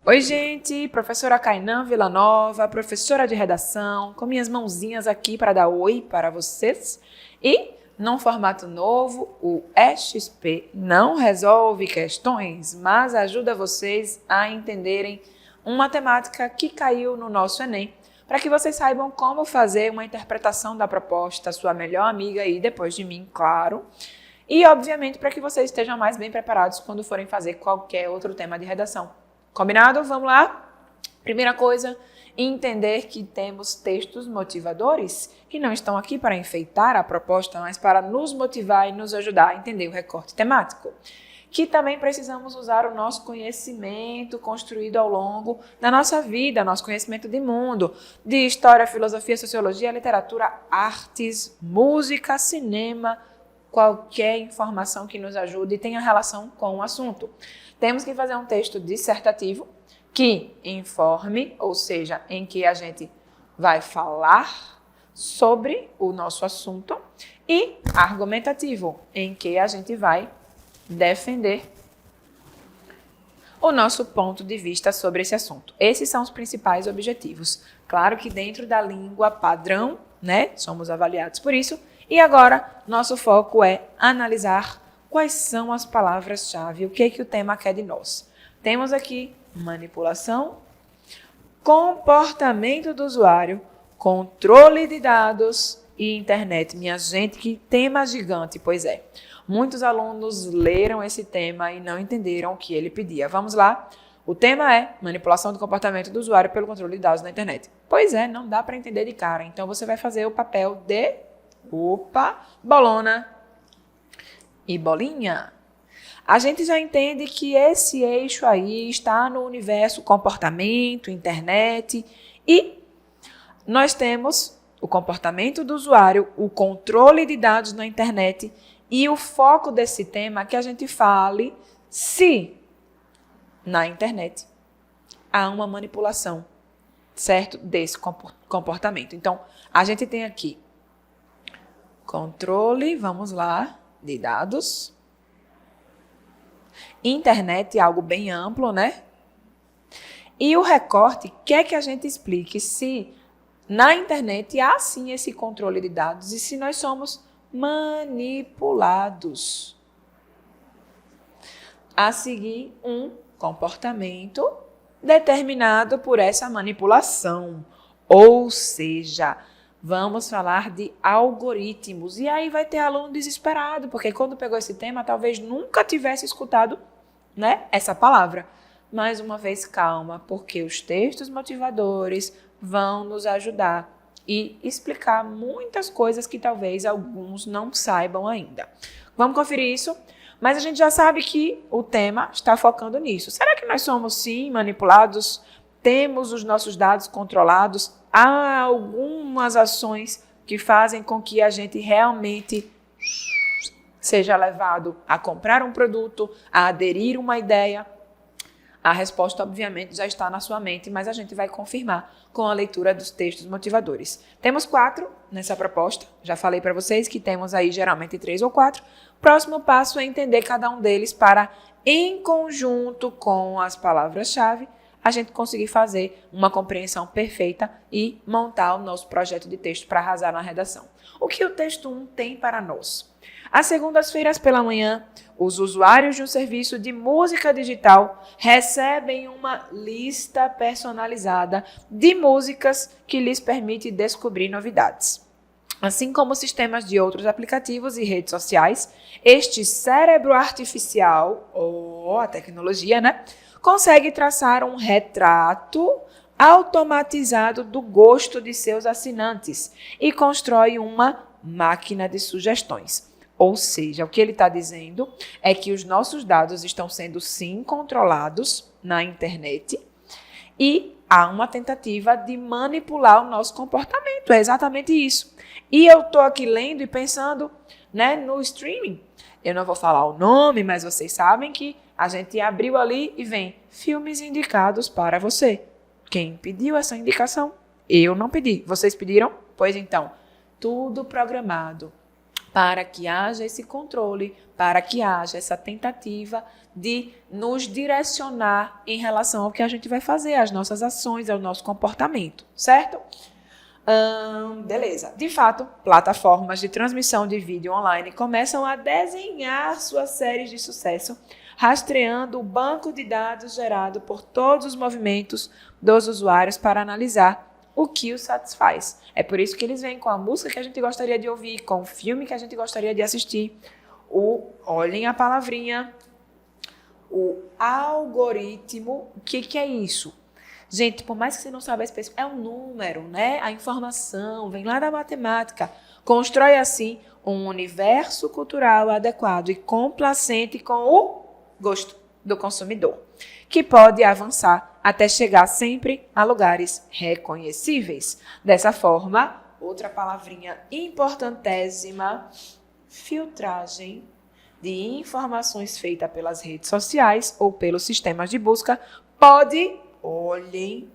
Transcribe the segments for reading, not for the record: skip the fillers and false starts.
Oi, gente, professora Kainan Villanova, professora de redação, com minhas mãozinhas aqui para dar oi para vocês. E, num formato novo, o EXP não resolve questões, mas ajuda vocês a entenderem uma temática que caiu no nosso Enem, para que vocês saibam como fazer uma interpretação da proposta, sua melhor amiga e depois de mim, claro. E, obviamente, para que vocês estejam mais bem preparados quando forem fazer qualquer outro tema de redação. Combinado? Vamos lá? Primeira coisa, entender que temos textos motivadores que não estão aqui para enfeitar a proposta, mas para nos motivar e nos ajudar a entender o recorte temático. Que também precisamos usar o nosso conhecimento construído ao longo da nossa vida, nosso conhecimento de mundo, de história, filosofia, sociologia, literatura, artes, música, cinema, qualquer informação que nos ajude e tenha relação com o assunto. Temos que fazer um texto dissertativo que informe, ou seja, em que a gente vai falar sobre o nosso assunto, e argumentativo, em que a gente vai defender o nosso ponto de vista sobre esse assunto. Esses são os principais objetivos. Claro que dentro da língua padrão, né, somos avaliados por isso. E agora, nosso foco é analisar quais são as palavras-chave, o que o tema quer de nós. Temos aqui manipulação, comportamento do usuário, controle de dados e internet. Minha gente, que tema gigante, pois é. Muitos alunos leram esse tema e não entenderam o que ele pedia. Vamos lá? O tema é manipulação do comportamento do usuário pelo controle de dados na internet. Pois é, não dá para entender de cara. Então, você vai fazer o papel de bolona e bolinha. A gente já entende que esse eixo aí está no universo comportamento, internet, e nós temos o comportamento do usuário, o controle de dados na internet, e o foco desse tema é que a gente fale se na internet há uma manipulação, certo? Desse comportamento. Então, a gente tem aqui controle, vamos lá, de dados. Internet é algo bem amplo, né? E o recorte quer que a gente explique se na internet há sim esse controle de dados e se nós somos manipulados. A seguir, um comportamento determinado por essa manipulação. Ou seja, vamos falar de algoritmos. E aí vai ter aluno desesperado, porque quando pegou esse tema, talvez nunca tivesse escutado, né, essa palavra. Mais uma vez, calma, porque os textos motivadores vão nos ajudar e explicar muitas coisas que talvez alguns não saibam ainda. Vamos conferir isso? Mas a gente já sabe que o tema está focando nisso. Será que nós somos, sim, manipulados? Temos os nossos dados controlados? Há algumas ações que fazem com que a gente realmente seja levado a comprar um produto, a aderir uma ideia. A resposta, obviamente, já está na sua mente, mas a gente vai confirmar com a leitura dos textos motivadores. Temos 4 nessa proposta. Já falei para vocês que temos aí geralmente 3 ou 4. Próximo passo é entender cada um deles para, em conjunto com as palavras-chave, a gente conseguir fazer uma compreensão perfeita e montar o nosso projeto de texto para arrasar na redação. O que o texto 1 tem para nós? Às segundas-feiras pela manhã, os usuários de um serviço de música digital recebem uma lista personalizada de músicas que lhes permite descobrir novidades. Assim como sistemas de outros aplicativos e redes sociais, este cérebro artificial, ou a tecnologia, né, consegue traçar um retrato automatizado do gosto de seus assinantes e constrói uma máquina de sugestões. Ou seja, o que ele está dizendo é que os nossos dados estão sendo, sim, controlados na internet e há uma tentativa de manipular o nosso comportamento. É exatamente isso. E eu estou aqui lendo e pensando, né, no streaming. Eu não vou falar o nome, mas vocês sabem que a gente abriu ali e vem filmes indicados para você. Quem pediu essa indicação? Eu não pedi. Vocês pediram? Pois então, tudo programado para que haja esse controle, para que haja essa tentativa de nos direcionar em relação ao que a gente vai fazer, às nossas ações, ao nosso comportamento, certo? Beleza. De fato, plataformas de transmissão de vídeo online começam a desenhar suas séries de sucesso, rastreando o banco de dados gerado por todos os movimentos dos usuários para analisar o que os satisfaz. É por isso que eles vêm com a música que a gente gostaria de ouvir, com o filme que a gente gostaria de assistir. Olhem a palavrinha, o algoritmo. O que é isso? Gente, por mais que você não saiba específico, é um número, né? A informação vem lá da matemática. Constrói assim um universo cultural adequado e complacente com o gosto do consumidor, que pode avançar até chegar sempre a lugares reconhecíveis. Dessa forma, outra palavrinha importantésima, filtragem de informações feita pelas redes sociais ou pelos sistemas de busca pode, olhem,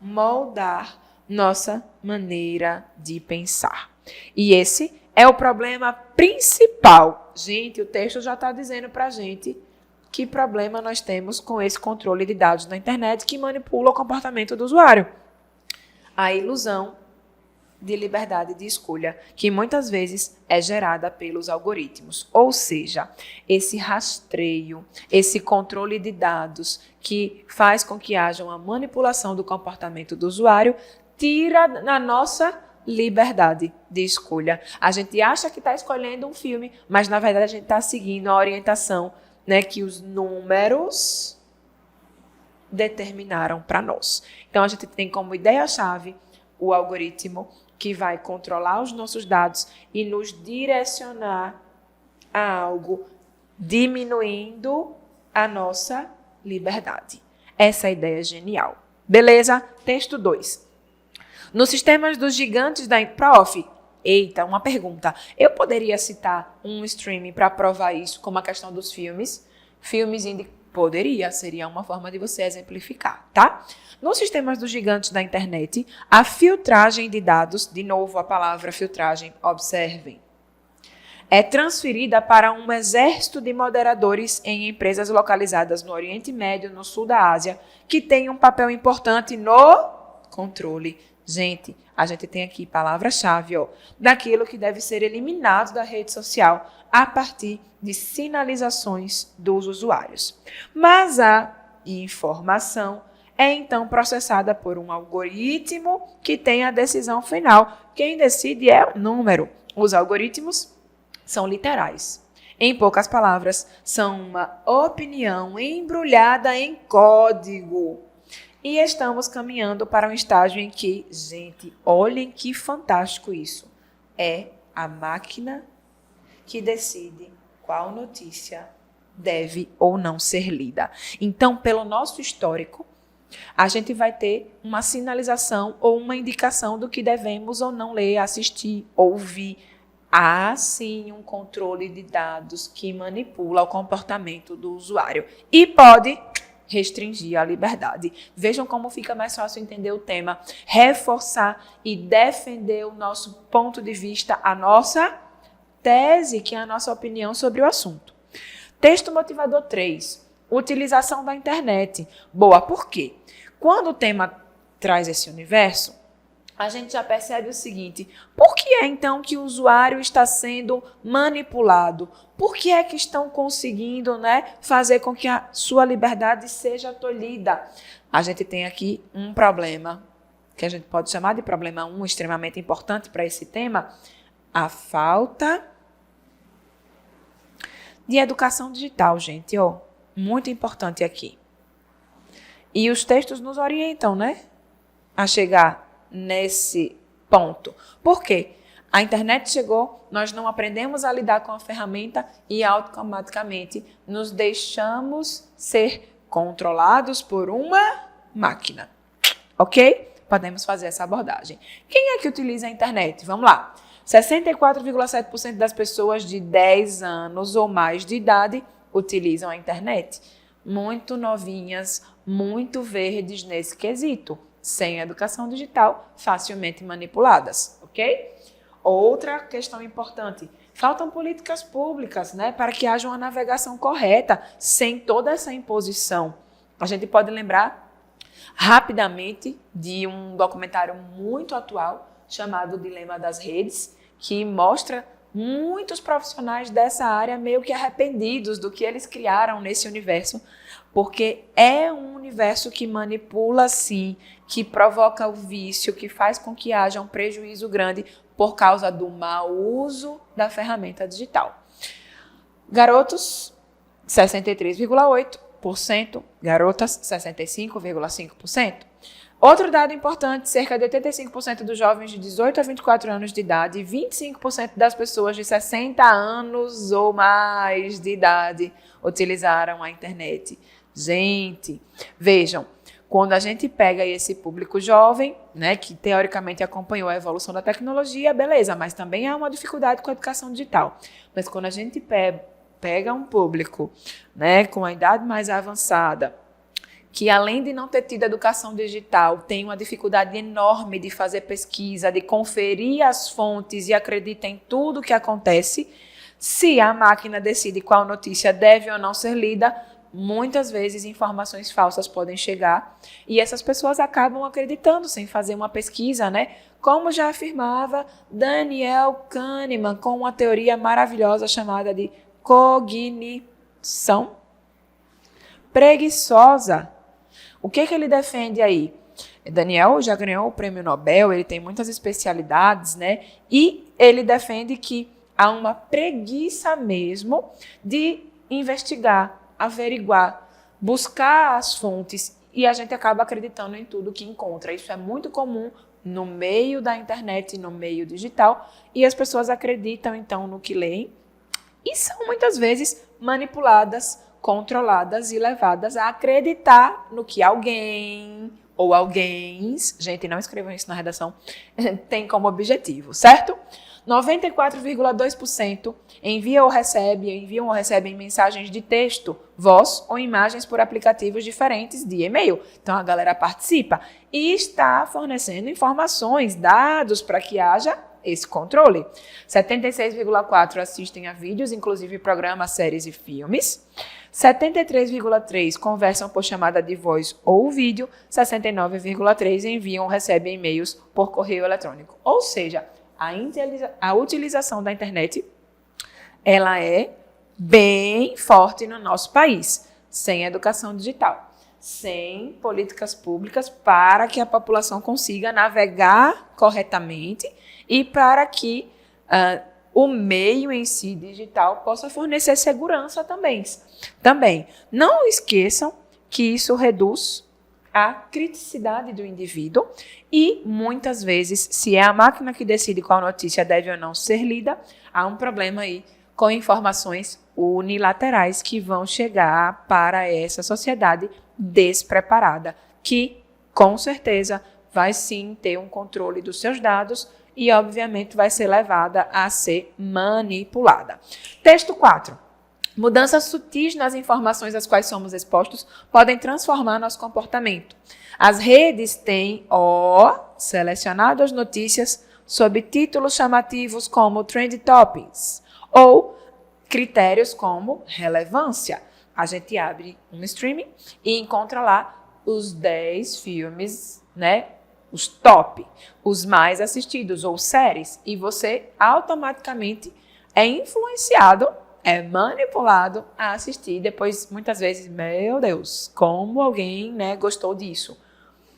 moldar nossa maneira de pensar. E esse é o problema principal. Gente, o texto já está dizendo para a gente que problema nós temos com esse controle de dados na internet que manipula o comportamento do usuário. A ilusão de liberdade de escolha, que muitas vezes é gerada pelos algoritmos. Ou seja, esse rastreio, esse controle de dados que faz com que haja uma manipulação do comportamento do usuário, tira na nossa liberdade de escolha. A gente acha que está escolhendo um filme, mas na verdade a gente está seguindo a orientação, né, que os números determinaram para nós. Então, a gente tem como ideia-chave o algoritmo que vai controlar os nossos dados e nos direcionar a algo, diminuindo a nossa liberdade. Essa ideia é genial. Beleza? Texto 2. Nos sistemas dos gigantes da... Prof, eita, uma pergunta. Eu poderia citar um streaming para provar isso, como a questão dos filmes? Poderia, seria uma forma de você exemplificar, tá? Nos sistemas dos gigantes da internet, a filtragem de dados, de novo a palavra filtragem, observem, é transferida para um exército de moderadores em empresas localizadas no Oriente Médio, no sul da Ásia, que tem um papel importante no controle. Gente, a gente tem aqui palavra-chave, daquilo que deve ser eliminado da rede social a partir de sinalizações dos usuários. Mas a informação é então processada por um algoritmo que tem a decisão final. Quem decide é o número. Os algoritmos são literais. Em poucas palavras, são uma opinião embrulhada em código. E estamos caminhando para um estágio em que, gente, olhem que fantástico isso. É a máquina que decide qual notícia deve ou não ser lida. Então, pelo nosso histórico, a gente vai ter uma sinalização ou uma indicação do que devemos ou não ler, assistir, ouvir. Há, sim, um controle de dados que manipula o comportamento do usuário e pode restringir a liberdade. Vejam como fica mais fácil entender o tema, reforçar e defender o nosso ponto de vista, a nossa tese, que é a nossa opinião sobre o assunto. Texto motivador 3. Utilização da internet. Boa, por quê? Quando o tema traz esse universo, a gente já percebe o seguinte: por que é então que o usuário está sendo manipulado? Por que é que estão conseguindo, fazer com que a sua liberdade seja tolhida? A gente tem aqui um problema, que a gente pode chamar de problema 1, extremamente importante para esse tema, a falta de educação digital, gente, muito importante aqui. E os textos nos orientam, a chegar nesse ponto. Por quê? A internet chegou, nós não aprendemos a lidar com a ferramenta e automaticamente nos deixamos ser controlados por uma máquina. Ok? Podemos fazer essa abordagem. Quem é que utiliza a internet? Vamos lá. 64,7% das pessoas de 10 anos ou mais de idade utilizam a internet. Muito novinhas, muito verdes nesse quesito. Sem educação digital, facilmente manipuladas, ok? Outra questão importante, Faltam políticas públicas, né, para que haja uma navegação correta, sem toda essa imposição. A gente pode lembrar rapidamente de um documentário muito atual chamado Dilema das Redes, que mostra muitos profissionais dessa área meio que arrependidos do que eles criaram nesse universo, porque é um universo que manipula, sim, que provoca o vício, que faz com que haja um prejuízo grande por causa do mau uso da ferramenta digital. Garotos, 63,8%, garotas, 65,5%. Outro dado importante, cerca de 85% dos jovens de 18 a 24 anos de idade e 25% das pessoas de 60 anos ou mais de idade utilizaram a internet. Gente, vejam, quando a gente pega esse público jovem, né, que teoricamente acompanhou a evolução da tecnologia, beleza, mas também há uma dificuldade com a educação digital. Mas quando a gente pega um público, né, com a idade mais avançada, que além de não ter tido educação digital, tem uma dificuldade enorme de fazer pesquisa, de conferir as fontes e acredita em tudo que acontece, se a máquina decide qual notícia deve ou não ser lida, muitas vezes informações falsas podem chegar e essas pessoas acabam acreditando sem fazer uma pesquisa, né? Como já afirmava Daniel Kahneman, com uma teoria maravilhosa chamada de cognição preguiçosa. O que ele defende aí? Daniel já ganhou o prêmio Nobel, ele tem muitas especialidades, né? E ele defende que há uma preguiça mesmo de investigar, averiguar, buscar as fontes e a gente acaba acreditando em tudo que encontra. Isso é muito comum no meio da internet, no meio digital, e as pessoas acreditam então no que leem e são muitas vezes manipuladas, controladas e levadas a acreditar no que alguém ou alguéns, gente, não escrevam isso na redação, tem como objetivo, certo? 94,2% enviam ou recebem mensagens de texto, voz ou imagens por aplicativos diferentes de e-mail. Então, a galera participa e está fornecendo informações, dados para que haja esse controle. 76,4% assistem a vídeos, inclusive programas, séries e filmes. 73,3% conversam por chamada de voz ou vídeo. 69,3% enviam ou recebem e-mails por correio eletrônico. Ou seja, a utilização da internet, ela é bem forte no nosso país, sem educação digital, sem políticas públicas para que a população consiga navegar corretamente e para que o meio em si digital possa fornecer segurança também. Não esqueçam que isso reduz a criticidade do indivíduo e, muitas vezes, se é a máquina que decide qual notícia deve ou não ser lida, há um problema aí com informações unilaterais que vão chegar para essa sociedade despreparada, que, com certeza, vai sim ter um controle dos seus dados e, obviamente, vai ser levada a ser manipulada. Texto 4. Mudanças sutis nas informações às quais somos expostos podem transformar nosso comportamento. As redes têm, selecionado as notícias sob títulos chamativos como Trend Topics ou critérios como relevância. A gente abre um streaming e encontra lá os 10 filmes, né? Os top, os mais assistidos ou séries, e você automaticamente é influenciado, é manipulado a assistir. Depois, muitas vezes, meu Deus, como alguém, né, gostou disso?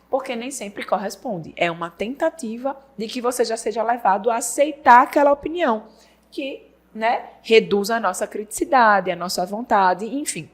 Porque nem sempre corresponde. É uma tentativa de que você já seja levado a aceitar aquela opinião, que, né, reduz a nossa criticidade, a nossa vontade, enfim.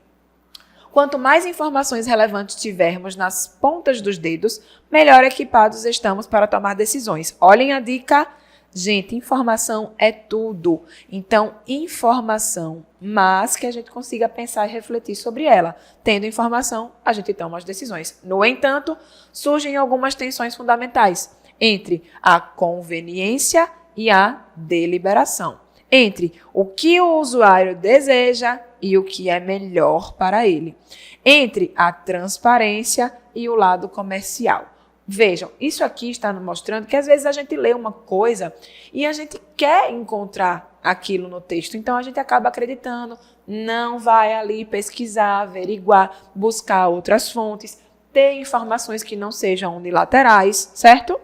Quanto mais informações relevantes tivermos nas pontas dos dedos, melhor equipados estamos para tomar decisões. Olhem a dica. Gente, informação é tudo. Então, informação, mas que a gente consiga pensar e refletir sobre ela. Tendo informação, a gente toma as decisões. No entanto, surgem algumas tensões fundamentais entre a conveniência e a deliberação. Entre o que o usuário deseja e o que é melhor para ele. Entre a transparência e o lado comercial. Vejam, isso aqui está nos mostrando que às vezes a gente lê uma coisa e a gente quer encontrar aquilo no texto. Então, a gente acaba acreditando, não vai ali pesquisar, averiguar, buscar outras fontes, ter informações que não sejam unilaterais, certo?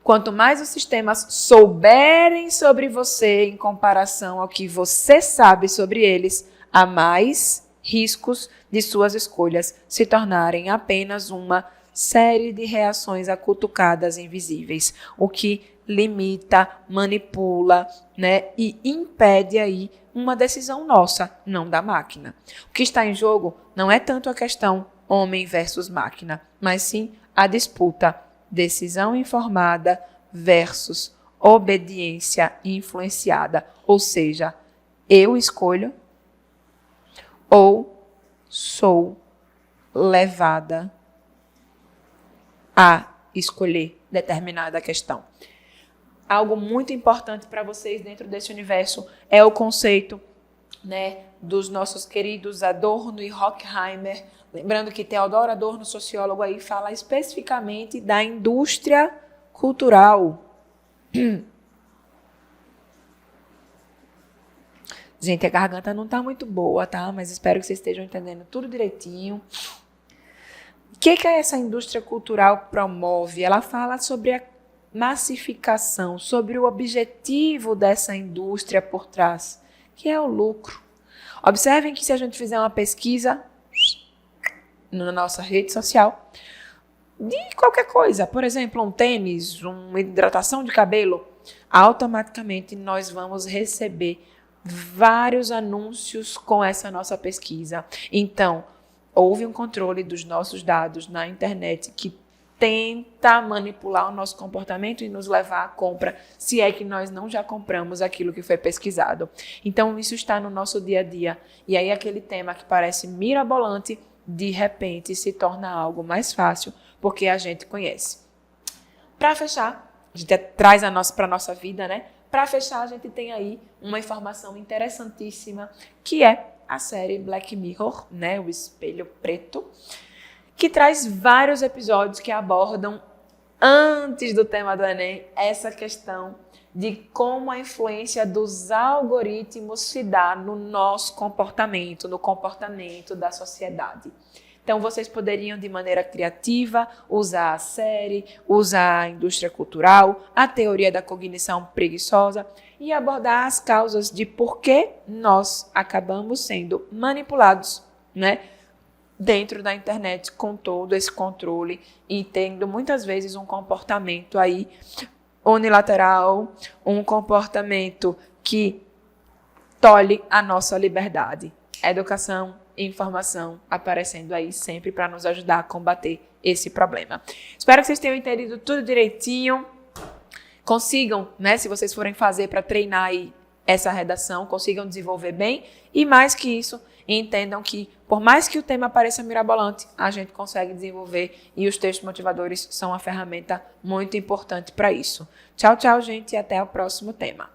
Quanto mais os sistemas souberem sobre você em comparação ao que você sabe sobre eles, há mais riscos de suas escolhas se tornarem apenas uma série de reações a cutucadas invisíveis, o que limita, manipula, né, e impede aí uma decisão nossa, não da máquina. O que está em jogo não é tanto a questão homem versus máquina, mas sim a disputa decisão informada versus obediência influenciada, ou seja, eu escolho ou sou levada a escolher determinada questão. Algo muito importante para vocês dentro desse universo é o conceito, né, dos nossos queridos Adorno e Horkheimer. Lembrando que Theodor Adorno, sociólogo, aí fala especificamente da indústria cultural. Gente, a garganta não está muito boa, tá? Mas espero que vocês estejam entendendo tudo direitinho. O que essa indústria cultural promove? Ela fala sobre a massificação, sobre o objetivo dessa indústria por trás, que é o lucro. Observem que se a gente fizer uma pesquisa na nossa rede social, de qualquer coisa, por exemplo, um tênis, uma hidratação de cabelo, automaticamente nós vamos receber vários anúncios com essa nossa pesquisa. Então, houve um controle dos nossos dados na internet que tenta manipular o nosso comportamento e nos levar à compra, se é que nós não já compramos aquilo que foi pesquisado. Então, isso está no nosso dia a dia. E aí, aquele tema que parece mirabolante, de repente, se torna algo mais fácil, porque a gente conhece. Para fechar, a gente traz para a nossa vida, né? Para fechar, a gente tem aí uma informação interessantíssima, que é a série Black Mirror, né? O Espelho Preto, que traz vários episódios que abordam, antes do tema do Enem, essa questão de como a influência dos algoritmos se dá no nosso comportamento, no comportamento da sociedade. Então, vocês poderiam, de maneira criativa, usar a série, usar a indústria cultural, a teoria da cognição preguiçosa e abordar as causas de por que nós acabamos sendo manipulados, né, dentro da internet com todo esse controle e tendo muitas vezes um comportamento aí unilateral, um comportamento que tolhe a nossa liberdade. Educação e informação aparecendo aí sempre para nos ajudar a combater esse problema. Espero que vocês tenham entendido tudo direitinho. Consigam, né, se vocês forem fazer para treinar aí essa redação, consigam desenvolver bem. E mais que isso, entendam que, por mais que o tema pareça mirabolante, a gente consegue desenvolver e os textos motivadores são uma ferramenta muito importante para isso. Tchau, tchau, gente, e até o próximo tema.